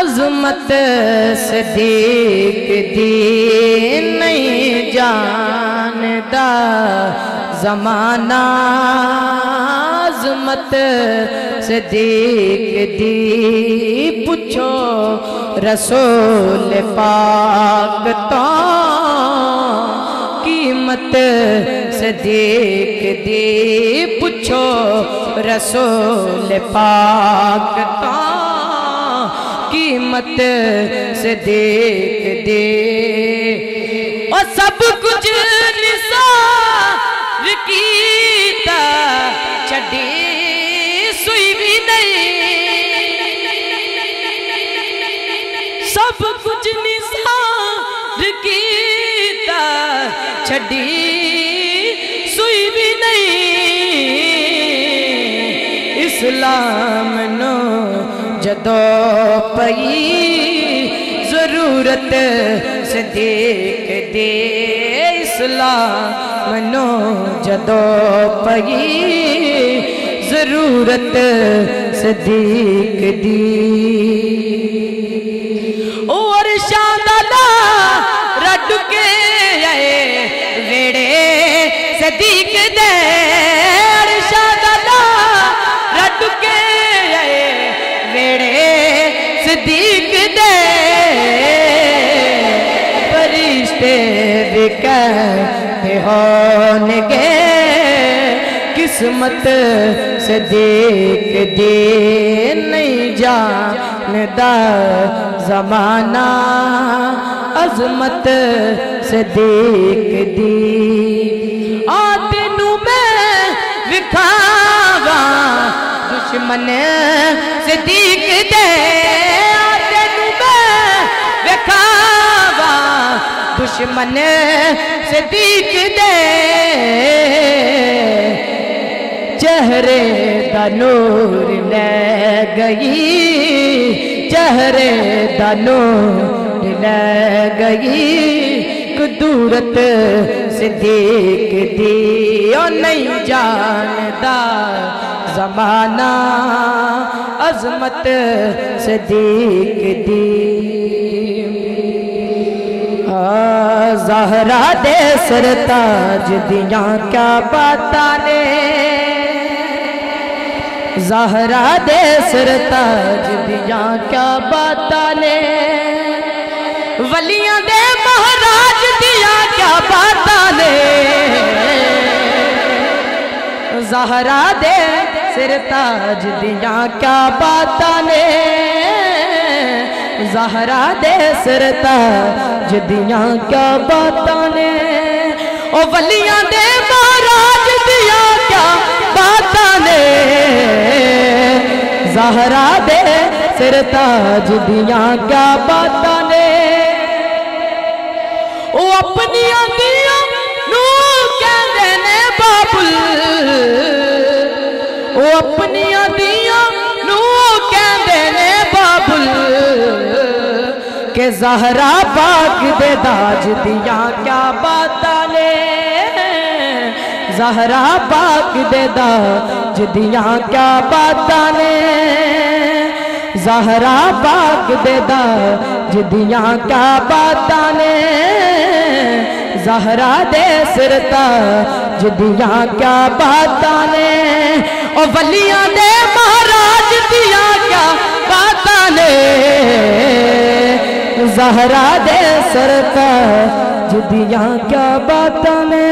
عظمت صدیق دی نہیں جاندا زمانہ، عظمت صدیق دی پوچھو رسول پاک تو، قیمت صدیق دی پوچھو رسول پاک تو، قیمت صدیق دی اور سب کچھ نثار کیتا چھڑی سوئی بھی نہیں، سب کچھ نثار کیتا چھڑی سوئی بھی نہیں، اسلام نو جدو پئی ضرورت صدیق دے، اسلام نو جدو پئی ضرورت صدیق دی، اور شاندالا رڈ کے آئے ویڑے صدیق دے، اور شاندالا رڈ کے آئے ویڑے صدیق دے، فرشتے بھی کہتے ہونگے قسمت صدیق دی نہیں جاندا زمانہ، عظمت صدیق دی آتنو میں وکھاوا دشمن صدیق دے، آتنو میں وکھاوا دشمن صدیق دے، چہرے دا نور لے گئی، چہرے دا نور لے گئی، قدورت صدیق دی اور نہیں جاندا زمانہ، عظمت صدیق دی، زہرا دے سرتاج دیاں کیا باتاں نے، زہرا دے سرتاج دیاں کیا باتاں نے، ولیاں دے مہاراج دیاں کیا باتاں نے، زہرا دے سرتاج دیاں کیا باتاں نے، زہرا دے سرتاج دیاں کیا باتاں نے، او ولیاں دے مہاراج دیاں کیا باتاں نے، زہرا دے سرتاج دیاں کیا باتاں نے، او اپنی دیاں نو کہندے نے بابل، او اپنی دیاں نو کہندے نے بابل، کہ زہرا پاک دے داج دیاں کیا باتاں نے، زہرا پاک دے داج دیاں کیا باتاں نے، زہرا پاک دے داج دیاں کیا باتاں نے، زہرا دے سرتاج دیاں کیا باتاں نے، او ولیاں دے مہاراج دیاں کیا باتاں نے، زہرا دے سرتاج دیاں کیا باتاں نے۔